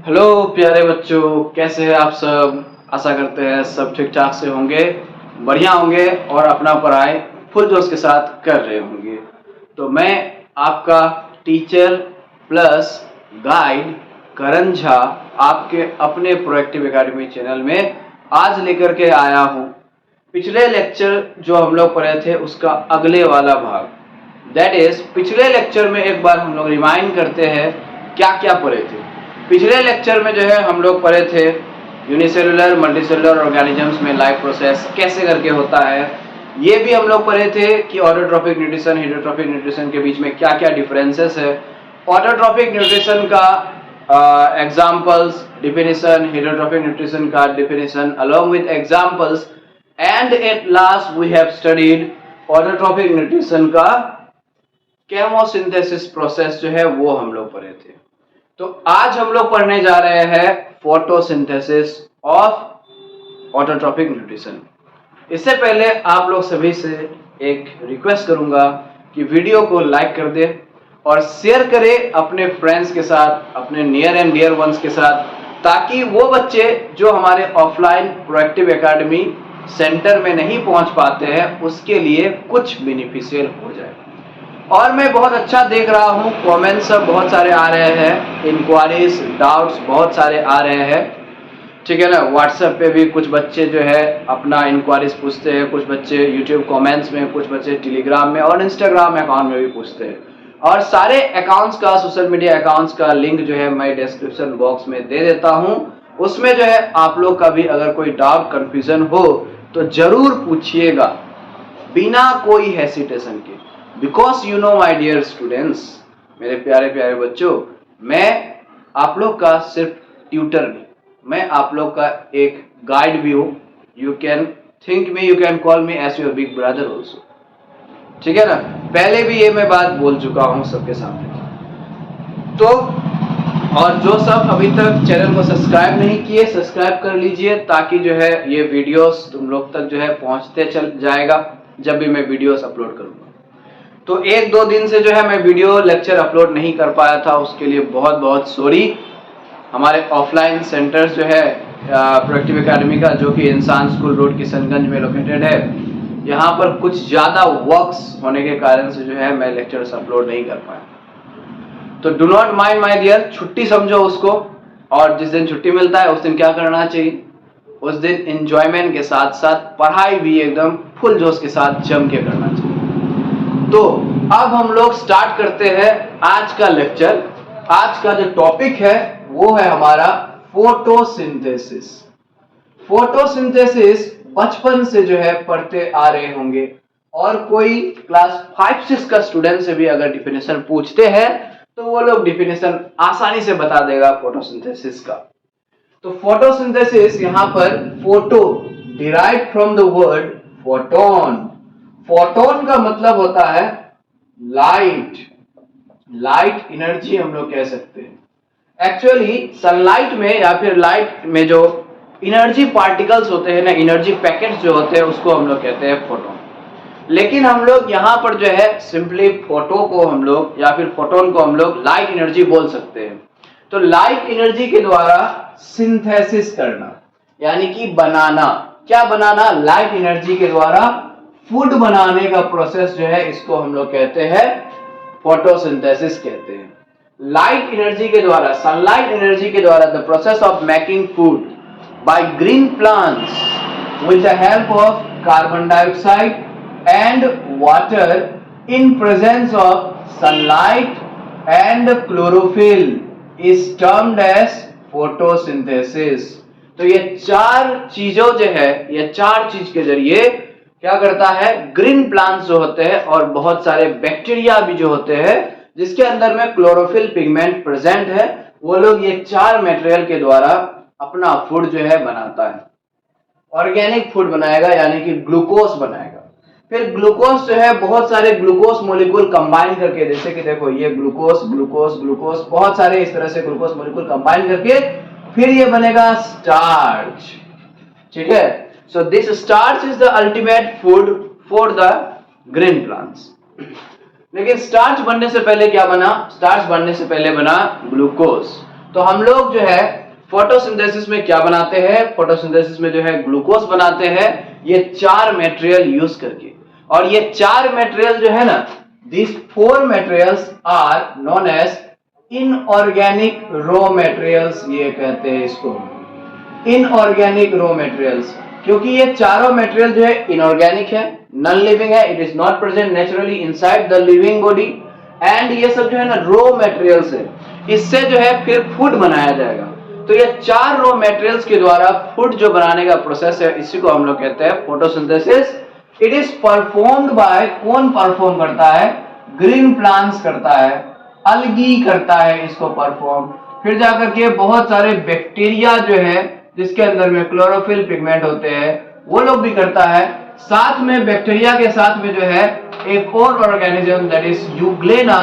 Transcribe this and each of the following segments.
Hello प्यारे बच्चों, कैसे हैं आप सब। आशा करते हैं सब ठीक ठाक से होंगे, बढ़िया होंगे और अपना पढ़ाई फुल जोश के साथ कर रहे होंगे। तो मैं आपका टीचर प्लस गाइड करण झा आपके अपने प्रोएक्टिव एकेडमी चैनल में आज लेकर के आया हूँ पिछले लेक्चर जो हम लोग पढ़े थे उसका अगले वाला भाग। दैट इज पिछले लेक्चर में एक बार हम लोग रिमाइंड करते हैं क्या क्या पढ़े थे। पिछले लेक्चर में जो है हम लोग पढ़े थे यूनिसेलुलर मल्टीसेलुलर ऑर्गेनिजम्स में लाइफ प्रोसेस कैसे करके होता है। ये भी हम लोग पढ़े थे कि ऑटोट्रॉफिक न्यूट्रिशन हेटेरोट्रॉफिक न्यूट्रिशन के बीच में क्या क्या डिफरेंसेस है। ऑटोट्रॉफिक न्यूट्रिशन का एग्जाम्पल्स डिफिनेशन, हेटेरोट्रॉफिक न्यूट्रिशन का definition along with examples, and at last we have studied autotrophic nutrition का केमोसिंथेसिस प्रोसेस जो है वो हम लोग पढ़े थे। तो आज हम लोग पढ़ने जा रहे हैं फोटोसिंथेसिस ऑफ ऑटोट्रॉफिक न्यूट्रिशन। इससे पहले आप लोग सभी से एक रिक्वेस्ट करूंगा कि वीडियो को लाइक कर दे और शेयर करें अपने फ्रेंड्स के साथ, अपने नियर एंड डियर वंस के साथ, ताकि वो बच्चे जो हमारे ऑफलाइन प्रोएक्टिव एकेडमी सेंटर में नहीं पहुंच पाते हैं उसके लिए कुछ बेनिफिशियल हो जाए। और मैं बहुत अच्छा देख रहा हूँ कमेंट्स सब बहुत सारे आ रहे हैं, इंक्वायरीज डाउट्स बहुत सारे आ रहे हैं, ठीक है ना। व्हाट्सएप पे भी कुछ बच्चे जो है अपना इंक्वायरीज पूछते हैं, कुछ बच्चे यूट्यूब कमेंट्स में, कुछ बच्चे टेलीग्राम में और इंस्टाग्राम अकाउंट में भी पूछते हैं। और सारे अकाउंट्स का, सोशल मीडिया अकाउंट्स का लिंक जो है मैं डिस्क्रिप्शन बॉक्स में दे देता हूँ। उसमें जो है आप लोग का भी अगर कोई डाउट कन्फ्यूजन हो तो जरूर पूछिएगा बिना कोई हेसिटेशन के। Because you know my dear students, मेरे प्यारे प्यारे बच्चों, मैं आप लोग का सिर्फ ट्यूटर नहीं, मैं आप लोग का एक गाइड भी हूँ। You can think me, you can call me as your big brother also, ठीक है ना। पहले भी ये मैं बात बोल चुका हूँ सबके सामने। तो और जो सब अभी तक चैनल को सब्सक्राइब नहीं किए, सब्सक्राइब कर लीजिए ताकि जो है ये वीडियोस तुम लोग तक जो है पहुंचते चल जाएगा जब भी मैं वीडियोस अपलोड करूंगा। तो एक दो दिन से जो है मैं वीडियो लेक्चर अपलोड नहीं कर पाया था, उसके लिए बहुत बहुत सॉरी। हमारे ऑफलाइन सेंटर्स जो है प्रोएक्टिव एकेडमी का, जो कि इंसान स्कूल रोड किशनगंज में लोकेटेड है, यहाँ पर कुछ ज़्यादा वर्क्स होने के कारण से जो है मैं लेक्चर्स अपलोड नहीं कर पाया। तो do not mind my dear, छुट्टी समझो उसको। और जिस दिन छुट्टी मिलता है उस दिन क्या करना चाहिए, उस दिन एंजॉयमेंट के साथ साथ पढ़ाई भी एकदम फुल जोश के साथ जम के करना चाहिए। तो अब हम लोग स्टार्ट करते हैं आज का लेक्चर। आज का जो टॉपिक है वो है हमारा फोटोसिंथेसिस। फोटोसिंथेसिस बचपन से जो है पढ़ते आ रहे होंगे, और कोई क्लास 5-6 का स्टूडेंट से भी अगर डिफिनेशन पूछते हैं तो वो लोग डिफिनेशन आसानी से बता देगा फोटोसिंथेसिस का। तो फोटोसिंथेसिस यहाँ पर photo derived from the word photon. Photon का मतलब होता है लाइट, लाइट एनर्जी हम लोग कह सकते हैं। एक्चुअली सनलाइट में या फिर लाइट में जो एनर्जी पार्टिकल्स होते हैं ना, एनर्जी पैकेट्स जो होते हैं, उसको हम लोग कहते हैं फोटोन। लेकिन हम लोग यहाँ पर जो है सिंपली फोटो को हम लोग या फिर फोटोन को हम लोग लाइट एनर्जी बोल सकते हैं। तो लाइट एनर्जी के द्वारा सिंथेसिस करना यानी कि बनाना, क्या बनाना, लाइट एनर्जी के द्वारा फूड बनाने का प्रोसेस जो है इसको हम लोग कहते हैं फोटोसिंथेसिस कहते हैं। लाइट एनर्जी के द्वारा, सनलाइट एनर्जी के द्वारा the process of making food by green plants with the help of carbon dioxide and water in presence of sunlight and chlorophyll is termed as photosynthesis। तो ये चार चीजों जो है, ये चार चीज के जरिए क्या करता है, ग्रीन प्लांट्स जो होते हैं और बहुत सारे बैक्टीरिया भी जो होते हैं जिसके अंदर में क्लोरोफिल पिगमेंट प्रेजेंट है, वो लोग ये चार मटेरियल के द्वारा अपना फूड जो है बनाता है। ऑर्गेनिक फूड बनाएगा यानी कि ग्लूकोज बनाएगा। फिर ग्लूकोज जो है बहुत सारे ग्लूकोज मॉलिक्यूल कंबाइन करके, जैसे कि देखो ये ग्लूकोज ग्लूकोज ग्लूकोज, बहुत सारे इस तरह से ग्लूकोज मॉलिक्यूल कंबाइन करके फिर ये बनेगा स्टार्च, ठीक है। So this starch is the ultimate food for the green plants. लेकिन स्टार्च बनने से पहले क्या बना, स्टार्च बनने से पहले बना ग्लूकोज। तो हम लोग जो है फोटोसिंथेसिस में क्या बनाते हैं, फोटोसिंथेसिस में जो है ग्लूकोज बनाते हैं, ये 4 मटेरियल यूज करके। और ये 4 मटेरियल जो है ना, this 4 materials are known as inorganic raw materials, ये कहते हैं इसको इनऑर्गेनिक रॉ मटेरियल्स, क्योंकि ये चारों मटेरियल जो है इनऑर्गेनिक है, नॉन लिविंग है, it is not present naturally inside the living body, and ये सब जो है ना रॉ मटेरियल्स है, इससे जो है फिर फूड बनाया जाएगा। तो ये 4 रॉ मटेरियल्स के द्वारा फूड जो बनाने का प्रोसेस है, इसी को हम लोग कहते हैं photosynthesis. It is performed by, कौन परफॉर्म करता है, ग्रीन प्लांट्स करता है, अलगी करता है इसको परफॉर्म, फिर जाकर के बहुत सारे बैक्टीरिया जो है जिसके अंदर में क्लोरोफिल पिगमेंट होते हैं वो लोग भी करता है। साथ में बैक्टीरिया के साथ में जो है एक और organism that is euglena.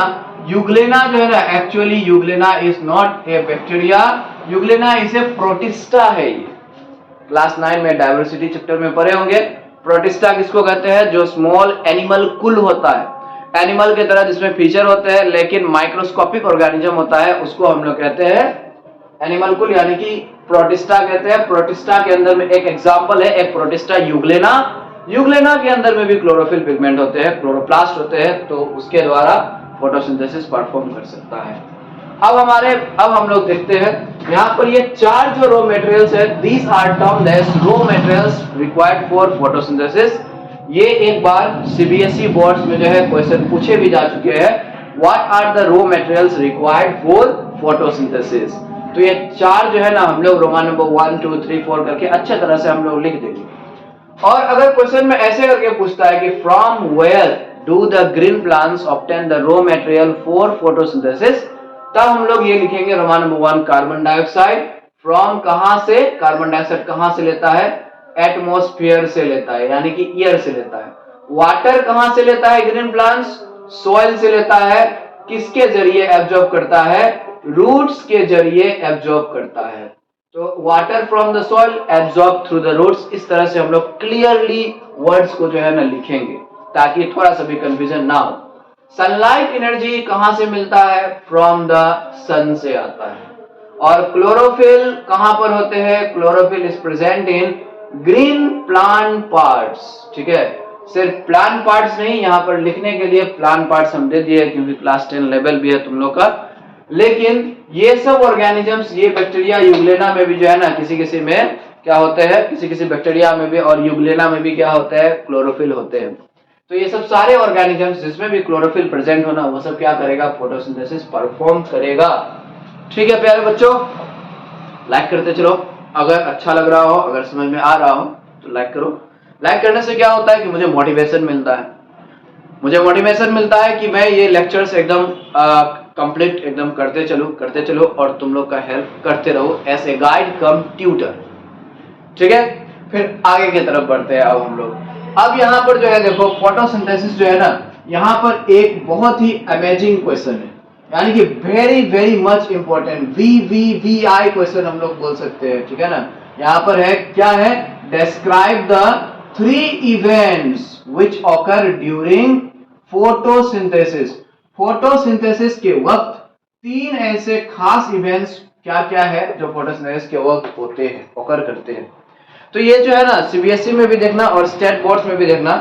Euglena जो है ना, actually euglena is not a bacteria, euglena is a protista है। ये क्लास 9 में डायवर्सिटी चैप्टर में पढ़े होंगे। प्रोटिस्टा किसको कहते हैं, जो स्मॉल एनिमल कुल होता है, एनिमल के तरह जिसमें फीचर होते हैं लेकिन माइक्रोस्कोपिक ऑर्गेनिज्म होता है, उसको हम लोग कहते हैं एनिमल कुल, यानी कि प्रोटिस्टा कहते हैं। प्रोटिस्टा के अंदर में एक एग्जांपल है, एक प्रोटिस्टा यूग्लेना। यूग्लेना के अंदर में भी क्लोरोफिल पिगमेंट होते हैं, क्लोरोप्लास्ट होते हैं, तो उसके द्वारा फोटोसिंथेसिस परफॉर्म कर सकता है। अब हम लोग देखते हैं यहाँ पर ये 4 जो रॉ मटेरियल्स है, these are termed as raw materials required for photosynthesis. ये एक बार सीबीएसई बोर्ड्स में जो है क्वेश्चन पूछे भी जा चुके हैं, what are the raw materials required for photosynthesis. तो ये 4 जो है ना, हम लोग रोमान नंबर 1 2 3 4 करके अच्छे तरह से हम लोग लिख देंगे। और अगर क्वेश्चन में ऐसे करके पूछता है कि from where do the green plants obtain the raw material for photosynthesis, तब हम लोग ये लिखेंगे roman number 1 carbon dioxide. From कहां से, कार्बन डाइऑक्साइड कहां से लेता है, एटमॉस्फेयर से लेता है, यानी कि एयर से लेता है। वाटर कहां से लेता है ग्रीन प्लांट्स, सॉइल से लेता है। किसके जरिए एब्जॉर्ब करता है, रूट्स के जरिए एब्जॉर्ब करता है। तो water from the soil absorb through the roots, इस तरह से हम लोग क्लियरली वर्ड्स को जो है ना लिखेंगे ताकि थोड़ा सा भी कंफ्यूजन ना हो। सनलाइट एनर्जी कहां से मिलता है, फ्रॉम द सन से आता है। और क्लोरोफिल कहां पर होते हैं, chlorophyll is present in green plant parts. ठीक है, सिर्फ प्लांट पार्ट्स नहीं, यहां पर लिखने के लिए प्लांट पार्ट्स हम दे दिए क्योंकि क्लास 10 लेवल भी है तुम लोग का। लेकिन ये सब ऑर्गेनिजम्स, ये बैक्टीरिया यूग्लेना में भी जो है ना, किसी किसी में क्या होते हैं, किसी किसी बैक्टीरिया में भी और यूग्लेना में भी क्या होता है, क्लोरोफिल होते हैं। तो ये सब सारे ऑर्गेनिजम्स जिसमें भी क्लोरोफिल प्रेजेंट होना, वो सब क्या करेगा, फोटोसिंथेसिस परफॉर्म करेगा। ठीक है प्यारे बच्चों, लाइक करते चलो, अगर अच्छा लग रहा हो, अगर समझ में आ रहा हो तो लाइक करो। लाइक करने से क्या होता है कि मुझे मोटिवेशन मिलता है, मुझे मोटिवेशन मिलता है कि मैं ये लेक्चर्स एकदम कंप्लीट एकदम करते चलो और तुम लोग का हेल्प करते रहो as a guide cum tutor. ठीक है, फिर आगे की तरफ बढ़ते हैं। अब हम लोग अब यहाँ पर जो है देखो, फोटोसिंथेसिस जो है ना, यहाँ पर एक बहुत ही अमेजिंग क्वेश्चन है, यानी कि very very much important, VVVI question हम लोग बोल सकते हैं। ठीक है ना, यहाँ पर है, क्या है, describe the 3 events which occur during photosynthesis. Photosynthesis के वक्त 3 ऐसे खास इवेंट्स क्या क्या है जो फोटोसिंथेसिस के वक्त होते हैं, ऑकर करते हैं। तो ये जो है ना, सीबीएसई में भी देखना और स्टेट बोर्ड्स में भी देखना,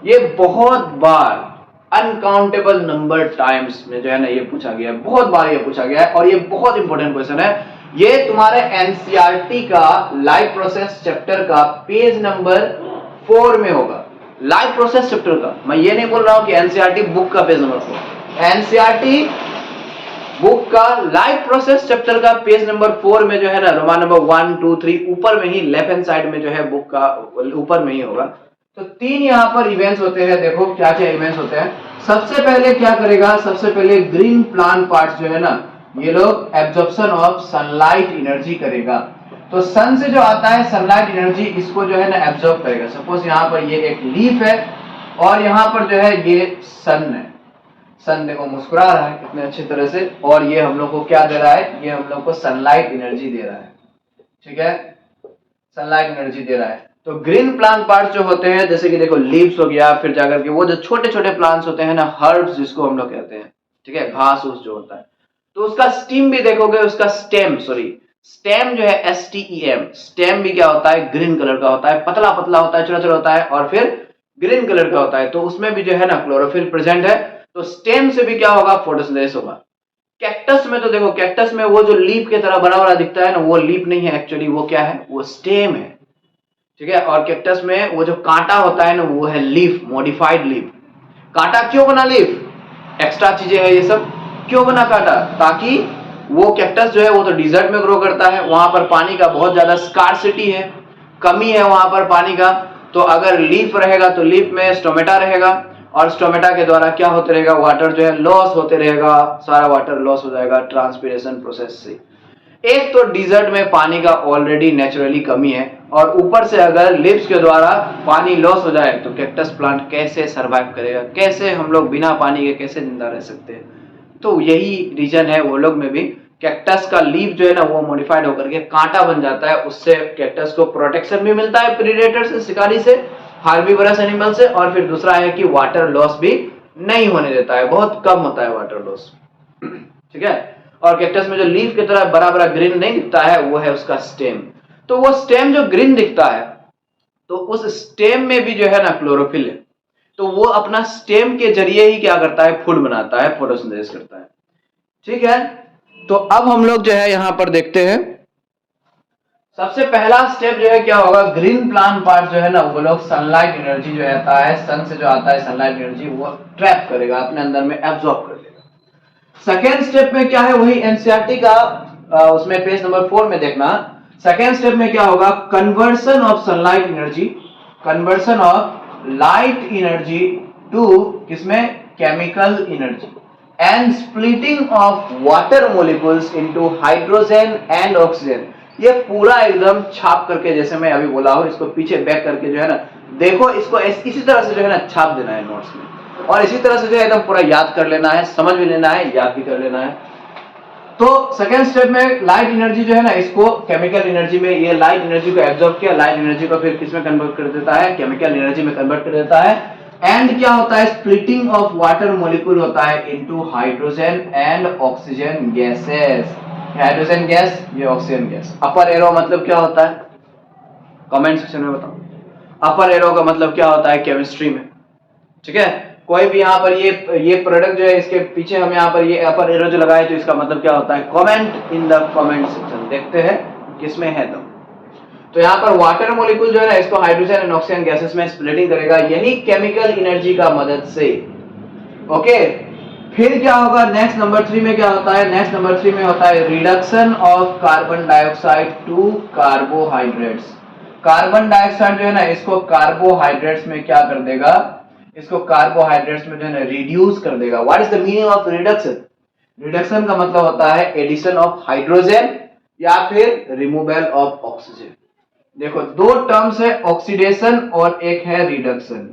ये बहुत बार अनकाउंटेबल नंबर टाइम्स में जो है ना ये पूछा गया है, बहुत बार ये पूछा गया है और ये बहुत इंपॉर्टेंट क्वेश्चन है। ये तुम्हारे एनसीईआरटी का लाइव प्रोसेस चैप्टर का पेज नंबर 4 में होगा। लाइव प्रोसेस चैप्टर का, मैं ये नहीं बोल रहा हूं कि एनसीईआरटी बुक का पेज नंबर 4, एनसीईआरटी बुक का लाइव प्रोसेस चैप्टर का पेज नंबर 4 में जो है ना, रोमान नंबर 1 2 3 ऊपर में ही लेफ्ट हैंड साइड में जो है बुक का ऊपर में ही होगा। तो 3 यहाँ पर इवेंट्स होते हैं, देखो क्या क्या इवेंट्स होते हैं। सबसे पहले क्या करेगा, सबसे पहले ग्रीन प्लांट पार्ट्स जो है ना, ये लोग एब्जॉर्प्शन ऑफ सनलाइट एनर्जी करेगा। तो सन से जो आता है सनलाइट एनर्जी, इसको जो है ना एब्जॉर्ब करेगा। सपोज यहाँ पर ये एक लीफ है और यहाँ पर जो है ये सन है, सन देखो मुस्कुरा रहा है कितने अच्छी तरह से, और ये हम लोग को क्या दे रहा है, ये हम लोग को सनलाइट एनर्जी दे रहा है। ठीक है, सनलाइट एनर्जी दे रहा है। तो ग्रीन प्लांट पार्ट्स जो होते हैं, जैसे कि देखो लीव्स हो गया, फिर जाकर के वो जो छोटे छोटे प्लांट्स होते हैं ना, हर्ब्स जिसको हम लोग कहते हैं, ठीक है, घास उस जो होता है, तो उसका स्टीम भी देखोगे, उसका स्टेम जो है STEM, स्टेम भी क्या होता है, ग्रीन कलर का होता है, पतला पतला होता है, छोटा छोटा होता है और फिर ग्रीन कलर का होता है। तो उसमें भी जो है ना क्लोरोफिल प्रेजेंट है। तो स्टेम से भी क्या होगा, फोटोसिंथेसिस होगा। कैक्टस में तो देखो, कैक्टस में वो जो लीफ की तरह बड़ा बड़ा दिखता है ना, वो लीफ नहीं है एक्चुअली, वो क्या है, वो स्टेम है। ठीक है, और कैक्टस में वो जो कांटा होता है ना, वो है लीफ, मॉडिफाइड लीफ। कांटा क्यों बना लीफ, एक्स्ट्रा चीजें है ये सब, क्यों बना कांटा, ताकि वो कैक्टस जो है वो तो डिजर्ट में ग्रो करता है, वहां पर पानी का बहुत ज्यादा स्कार्सिटी है, कमी है वहां पर पानी का। तो अगर लीफ रहेगा तो लीफ में स्टोमेटा रहेगा, और स्टोमेटा के द्वारा क्या होते रहेगा, वाटर जो है लॉस होते रहेगा, सारा वाटर लॉस हो जाएगा ट्रांसपिरेशन प्रोसेस से। एक तो डिजर्ट में पानी का ऑलरेडी नेचुरली कमी है, और ऊपर से अगर लिप्स के द्वारा पानी लॉस हो जाए तो कैक्टस प्लांट कैसे सरवाइव करेगा, कैसे हम लोग बिना पानी के कैसे जिंदा रह सकते हैं। तो यही रीजन है वो लोग में भी, कैक्टस का लीफ जो है ना वो मॉडिफाइड होकर के कांटा बन जाता है, उससे कैक्टस को प्रोटेक्शन भी मिलता है प्रीडेटर से, शिकारी से, हार्बीवरस एनिमल से, और फिर दूसरा है कि वाटर लॉस भी नहीं होने देता है, बहुत कम होता है वाटर लॉस। ठीक है, और कैक्टस में जो लीफ की तरह बड़ा बड़ा ग्रीन नहीं दिखता है, वो है उसका स्टेम। तो वो स्टेम जो ग्रीन दिखता है, तो उस स्टेम में भी जो है ना क्लोरोफिल है। तो वो अपना स्टेम के जरिए ही क्या करता है, फूड बनाता है, फोटोसिंथेसिस करता है। ठीक है, तो अब हम लोग जो है यहां पर देखते हैं, सबसे पहला स्टेप जो है क्या होगा, ग्रीन प्लांट पार्ट जो है ना, वो लोग सनलाइट एनर्जी जो आता है, सन से जो आता है सनलाइट एनर्जी, वो ट्रैप करेगा, अपने अंदर में एब्जॉर्ब कर लेगा। सेकेंड स्टेप में क्या है, वही एनसीईआरटी का उसमें पेज नंबर 4 में देखना। सेकेंड स्टेप में क्या होगा, conversion of sunlight energy, conversion of light energy to किसमें, chemical energy, and splitting of water molecules into hydrogen and oxygen. ये पूरा एकदम छाप करके, जैसे मैं अभी बोला हूं, इसको पीछे बैक करके जो है ना, देखो इसको इसी तरह से जो है ना छाप देना है नोट्स में, और इसी तरह से जो है एकदम पूरा याद कर लेना है, समझ भी लेना है, याद भी कर लेना है। तो सेकेंड स्टेप में लाइट एनर्जी जो है ना, इसको केमिकल एनर्जी में, ये लाइट एनर्जी को एब्जॉर्ब किया, लाइट एनर्जी को फिर किसमें कन्वर्ट कर देता है, केमिकल एनर्जी में कन्वर्ट कर देता है। एंड क्या होता है, स्प्लिटिंग ऑफ वाटर मॉलिक्यूल होता है into hydrogen and oxygen gases. Hydrogen gas, ये ऑक्सीजन गैस। अपर एरो मतलब क्या होता है, कमेंट सेक्शन में बताओ। अपर एरो का मतलब क्या होता है केमिस्ट्री में। ठीक है, कोई भी यहाँ पर ये प्रोडक्ट जो है, इसके पीछे हम यहाँ पर ये अपर एरो जो लगाए, तो इसका मतलब क्या होता है, comment in the comment section, देखते हैं किसमें है तो यहाँ पर वाटर मॉलिक्यूल जो है ना, इसको हाइड्रोजन एंड ऑक्सीजन गैसेस में स्प्लिटिंग करेगा, यही केमिकल एनर्जी का मदद से। ओके, फिर क्या होगा, नेक्स्ट नंबर 3 में क्या होता है, नेक्स्ट नंबर 3 में होता है reduction of carbon dioxide to carbohydrates. Carbon dioxide जो है ना, इसको कार्बोहाइड्रेट्स में क्या कर देगा, इसको कार्बोहाइड्रेट्स में जो है ना रिड्यूस कर देगा। What is the meaning of reduction, reduction का मतलब होता है एडिशन ऑफ हाइड्रोजन या फिर रिमूवल ऑफ ऑक्सीजन। देखो दो टर्म्स है, ऑक्सीडेशन और एक है रिडक्शन।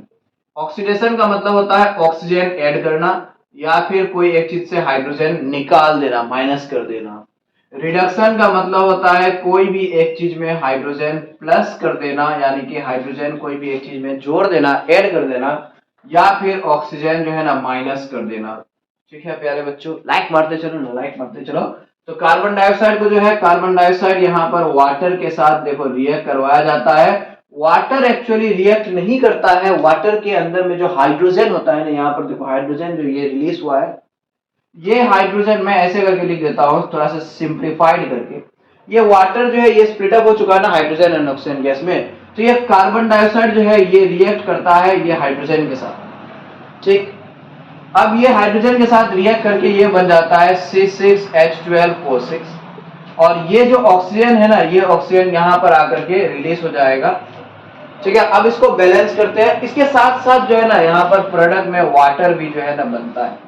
ऑक्सीडेशन का मतलब होता है ऑक्सीजन ऐड करना, या फिर कोई एक चीज से हाइड्रोजन निकाल देना, माइनस कर देना। रिडक्शन का मतलब होता है कोई भी एक चीज में हाइड्रोजन प्लस कर देना, यानी कि हाइड्रोजन कोई भी एक चीज में जोड़ देना, ऐड कर देना, या फिर ऑक्सीजन जो है ना माइनस कर देना। ठीक है प्यारे बच्चों, लाइक मारते चलो ना, लाइक मारते चलो। तो कार्बन डाइऑक्साइड को जो है, कार्बन डाइऑक्साइड यहाँ पर वाटर के साथ देखो रिएक्ट करवाया जाता है। वाटर एक्चुअली रिएक्ट नहीं करता है, वाटर के अंदर में जो हाइड्रोजन होता है ना, यहाँ पर देखो हाइड्रोजन जो ये रिलीज हुआ है, ये हाइड्रोजन मैं ऐसे करके लिख देता हूँ थोड़ा सा सिंप्लीफाइड करके। ये वाटर जो है ये स्प्लिट अप हो चुका है ना हाइड्रोजन एंड ऑक्सीजन गैस में, तो ये कार्बन डाइऑक्साइड जो है ये रिएक्ट करता है ये हाइड्रोजन के साथ। ठीक, अब ये हाइड्रोजन के साथ रिएक्ट करके ये बन जाता है C6H12O6, और ये जो ऑक्सीजन है ना, ये ऑक्सीजन यहाँ पर आकर के रिलीज हो जाएगा। ठीक है, अब इसको बैलेंस करते हैं, इसके साथ साथ जो है ना यहाँ पर प्रोडक्ट में वाटर भी जो है ना बनता है,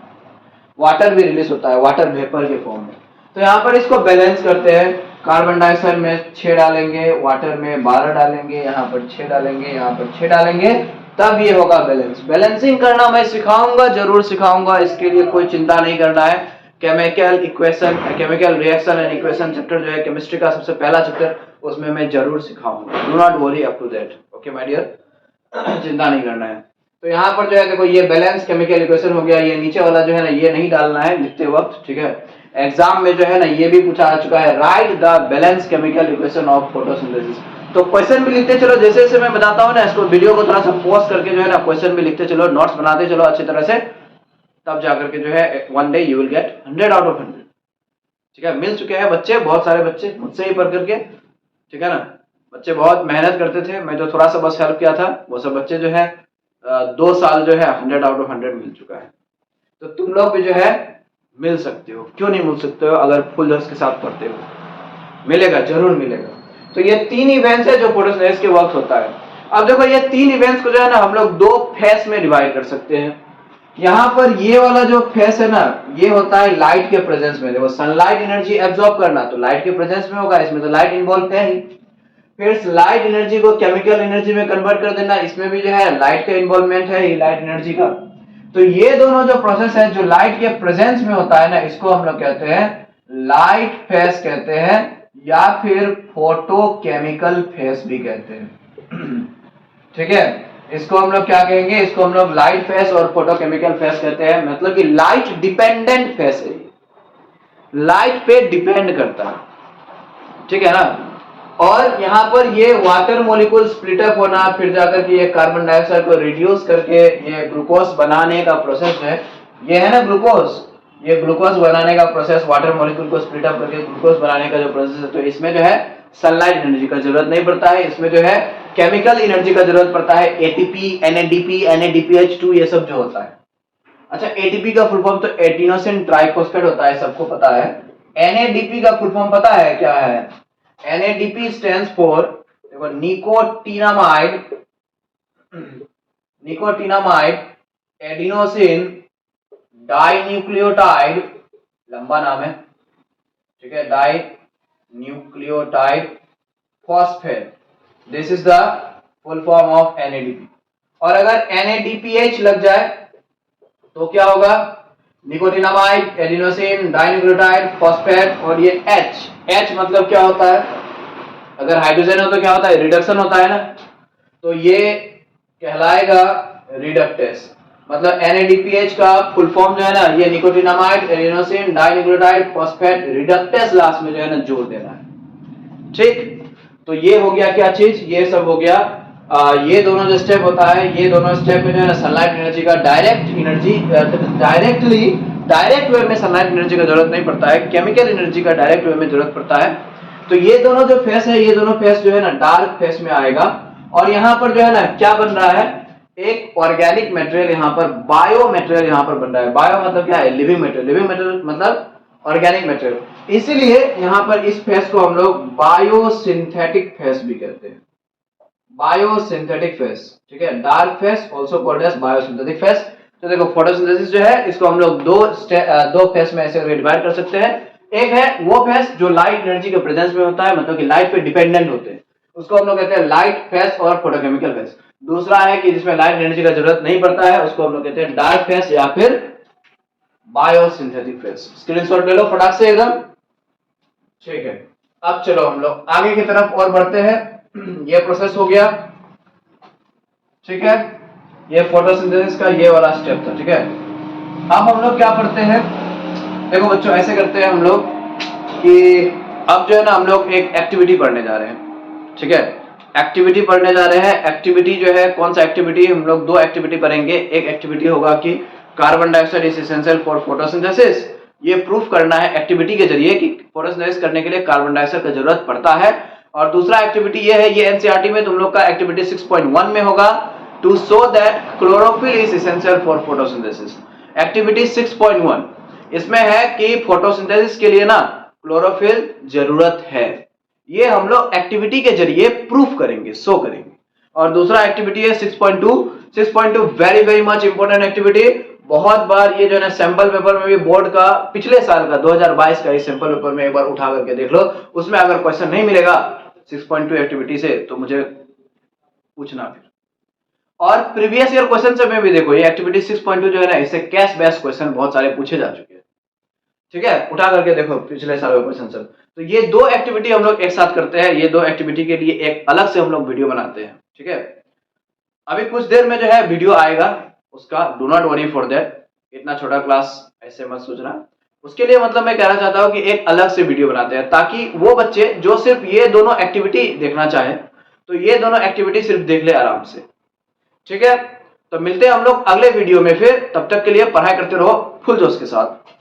वाटर भी रिलीज होता है, वाटर वेपर के फॉर्म में। तो यहाँ पर इसको बैलेंस करते हैं, कार्बन डाइऑक्साइड में 6 डालेंगे, वाटर में 12 डालेंगे, यहाँ पर 6 डालेंगे, यहाँ पर 6 डालेंगे, तब ये होगा बैलेंस। बैलेंसिंग करना मैं सिखाऊंगा, जरूर सिखाऊंगा, इसके लिए कोई चिंता नहीं करना है। Chemical equation, chemical reaction and equation chapter जो है केमिस्ट्री का सबसे पहला चैप्टर, उसमें मैं जरूर सिखाऊंगा, do not worry up to that. Okay my dear, चिंता नहीं करना है। तो यहाँ पर जो है देखो ये बैलेंस केमिकल इक्वेशन हो गया, ये नीचे वाला जो है ना ये नहीं डालना है लिखते वक्त। ठीक है, एग्जाम में जो है ना ये भी पूछा आ चुका है, right the balance chemical equation of photosynthesis. तो क्वेश्चन भी लिखते चलो, जैसे जैसे मैं बताता हूँ ना, इसको वीडियो को थोड़ा सा पॉज करके जो है ना क्वेश्चन भी लिखते चलो, नोट्स बनाते चलो अच्छी तरह से, तब जाकर के जो है one day you will get 100 out of 100। ठीक है, मिल चुके हैं बच्चे, बहुत सारे बच्चे मुझसे ही पढ़ करके, ठीक है ना। बच्चे बहुत मेहनत करते थे, मैं जो थोड़ा सा बस हेल्प किया था, वो सब बच्चे जो है 2 साल जो है 100 आउट ऑफ 100 मिल चुका है। तो तुम लोग भी जो है मिल सकते हो, क्यों नहीं मिल सकते हो, अगर फुल जोश के साथ पढ़ते हो, मिलेगा, जरूर मिलेगा। तो ये 3 इवेंट्स है जो फोटोसिंथेसिस के वक्त होता है। अब देखो ये 3 इवेंट्स को जो है ना हम लोग 2 फेस में डिवाइड कर सकते हैं। यहाँ पर ये वाला जो फेस है ना, ये होता है लाइट के प्रेजेंस में। देखो सनलाइट एनर्जी एब्जॉर्ब करना तो लाइट के प्रेजेंस में होगा, इसमें तो लाइट इन्वॉल्व है ही। फिर लाइट एनर्जी को केमिकल एनर्जी में कन्वर्ट कर देना, इसमें भी जो है लाइट का इन्वॉल्वमेंट है ही, लाइट एनर्जी का। तो ये दोनों जो प्रोसेस है जो लाइट के प्रेजेंस में होता है ना, इसको हम लोग कहते हैं लाइट फेस कहते हैं, या फिर फोटोकेमिकल फेस भी कहते हैं। ठीक है, इसको हम लोग क्या कहेंगे, इसको हम लोग लाइट फेस और फोटोकेमिकल फेस कहते हैं। मतलब कि लाइट डिपेंडेंट फेस है, लाइट पे डिपेंड करता है, ठीक है ना। और यहाँ पर ये वाटर मॉलिक्यूल स्प्लिट अप होना, फिर जाकर के ये कार्बन डाइऑक्साइड को रिड्यूस करके ये ग्लूकोज बनाने का प्रोसेस है, ये है ना ग्लूकोज, ये ग्लूकोज बनाने का प्रोसेस, वाटर मॉलिक्यूल को स्प्लिट अप करके ग्लूकोज बनाने का जो प्रोसेस है, तो इसमें जो है सनलाइट एनर्जी का जरूरत नहीं पड़ता है, इसमें जो है केमिकल एनर्जी का जरूरत पड़ता है, एटीपी, एनएडीपी, NADPH2 ये सब जो होता है। अच्छा, एटीपी का फुल फॉर्म तो एडिनोसिन ट्राइफॉस्फेट होता है, सबको पता है। NADP का फुल फॉर्म पता है क्या है? NADP stands for, देखो, निकोटिनामाइड एडिनोसिन डाइन्यूक्लियोटाइड, लंबा नाम है, ठीक है, dinucleotide phosphate, this is the full form of NADP। और अगर NADPH लग जाए तो क्या होगा? निकोटिनामाइड एडिनोसिन डाइन्यूक्लियोटाइड फॉस्फेट, और ये H मतलब क्या होता है? अगर हाइड्रोजन हो तो क्या होता है? रिडक्शन होता है ना, तो ये कहलाएगा रिडक्टेस। मतलब NADPH का फुल फॉर्म जो है ना, ये nicotinamide adenosine dinucleotide phosphate reductase last में जो है ना जोड़ देना है। ठीक, तो ये हो गया क्या चीज, ये सब हो गया। ये दोनों जो स्टेप होता है, ये दोनों स्टेप में जो है ना सनलाइट एनर्जी का डायरेक्ट वे में सनलाइट एनर्जी का जरूरत नहीं पड़ता है, केमिकल एनर्जी का डायरेक्ट वे में जरूरत पड़ता है। तो ये दोनों जो फेस है, ये दोनों फेस जो है ना डार्क फेस में आएगा। और यहाँ पर जो है ना क्या बन रहा है? एक ऑर्गेनिक मटेरियल, यहाँ पर बायो मटेरियल यहाँ पर बन रहा है। बायो मतलब क्या है? लिविंग मटेरियल, लिविंग मटेरियल मतलब ऑर्गेनिक मटेरियल। इसीलिए यहाँ पर इस फेस को हम लोग बायोसिंथेटिक फेस भी कहते हैं, बायोसिंथेटिक फेस, ठीक है। Dark phase also called as biosynthetic phase. तो देखो फोटोसिंथेसिस जो है इसको हम लोग दो फेस में ऐसे डिवाइड कर सकते हैं। एक है वो फेस जो लाइट एनर्जी के प्रेजेंस में होता है, मतलब कि लाइट पे डिपेंडेंट होते हैं, उसको हम लोग कहते हैं लाइट फेस और फोटोकेमिकल फेस। दूसरा है कि जिसमें लाइट एनर्जी का जरूरत नहीं पड़ता है, उसको हम लोग कहते हैं डार्क फेस या फिर बायोसिंथेटिक फेस। स्क्रीनशॉट ले लो फटाक से एकदम, ठीक है। अब चलो हम लोग आगे की तरफ और बढ़ते हैं। ये प्रोसेस हो गया, ठीक है, ये फोटोसिंथेसिस का ये वाला स्टेप था, ठीक है। अब हम लोग क्या पढ़ते हैं? देखो बच्चों, ऐसे करते हैं हम लोग कि अब जो है ना हम लोग एक एक्टिविटी पढ़ने जा रहे हैं, ठीक है। एक्टिविटी पढ़ने जा रहे हैं। एक्टिविटी जो है, कौन सा एक्टिविटी? हम लोग 2 एक्टिविटी पढ़ेंगे। एक एक्टिविटी होगा कि carbon dioxide is essential for photosynthesis, ये प्रूफ करना है एक्टिविटी के जरिए कि फोटोसिंथेसिस करने के लिए कार्बन डाइऑक्साइड का जरूरत पड़ता है। और दूसरा एक्टिविटी ये है, ये एनसीईआरटी में तुम लोग का एक्टिविटी 6.1 में होगा, to show that chlorophyll is essential for photosynthesis. Activity 6.1 इसमें है कि फोटोसिंथेसिस के लिए ना क्लोरोफिल जरूरत है, ये हम लोग एक्टिविटी के जरिए प्रूफ करेंगे, शो करेंगे। और दूसरा एक्टिविटी है 6.2 very very much important activity. बहुत बार ये जो है ना सैंपल पेपर में भी, बोर्ड का पिछले साल का 2022 का इस सैंपल पेपर में एक बार उठा करके देख लो, उसमें अगर क्वेश्चन नहीं मिलेगा 6.2 एक्टिविटी से तो मुझे पूछना फिर। और प्रीवियस ईयर क्वेश्चन से में भी देखो, ये एक्टिविटी 6.2 जो है ना, इससे कैश बेस्ड क्वेश्चन बहुत सारे पूछे जा चुके हैं, ठीक है। उठा करके देखो पिछले साल का क्वेश्चन सब। तो ये 2 एक्टिविटी हम लोग एक साथ करते हैं, ये 2 एक्टिविटी के लिए एक अलग से हम लोग वीडियो बनाते हैं, ठीक है। अभी कुछ देर में जो है वीडियो आएगा उसका, do not worry for that. इतना छोटा क्लास ऐसे मत सोचना, उसके लिए मतलब मैं कहना चाहता हूँ कि एक अलग से वीडियो बनाते हैं, ताकि वो बच्चे जो सिर्फ ये दोनों एक्टिविटी देखना चाहे तो ये दोनों एक्टिविटी सिर्फ देख ले आराम से। ठीक है, तो मिलते हैं हम लोग अगले वीडियो में फिर। तब तक के लिए पढ़ाई करते रहो फुल जोश के साथ।